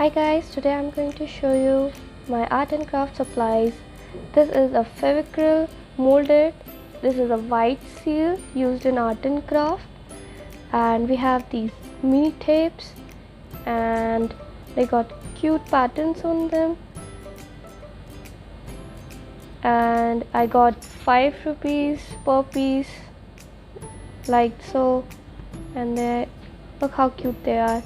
Hi guys, today I'm going to show you my art and craft supplies. This is a Fevicryl molded. This is a white seal used in art and craft. And we have these mini tapes and they got cute patterns on them. And I got 5 rupees per piece like so, and they look how cute they are.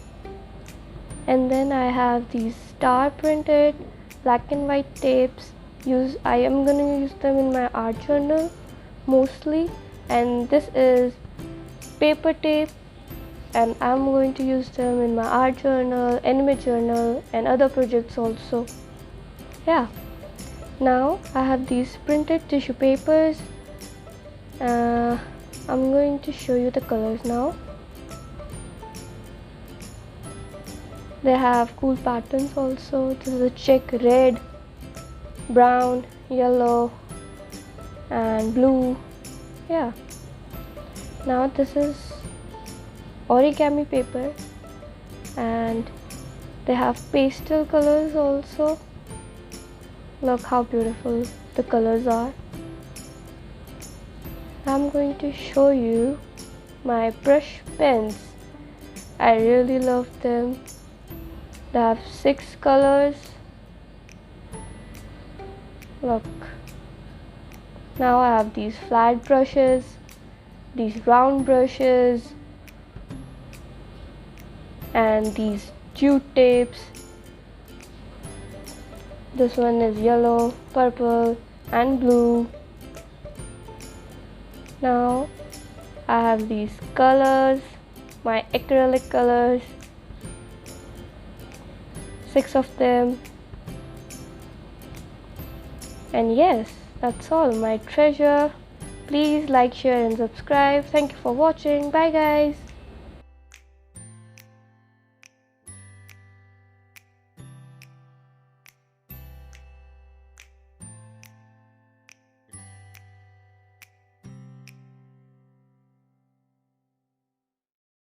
And then I have these star printed black and white tapes. I am gonna use them in my art journal mostly, and this is paper tape, and I'm going to use them in my art journal, anime journal, and other projects also. Yeah. Now I have these printed tissue papers. I'm going to show you the colors now. They have cool patterns also. This is a check red, brown, yellow, and blue. Yeah. Now this is origami paper, and they have pastel colors also. Look how beautiful the colors are. I'm going to show you my brush pens. I really love them. They have 6 colors. Look. Now I have these flat brushes, these round brushes, and these jute tapes. This one is yellow, purple, and blue. Now I have these colors, my acrylic colors. 6 of them. And yes, that's all, my treasure. Please like, share, and subscribe. Thank you for watching. Bye guys.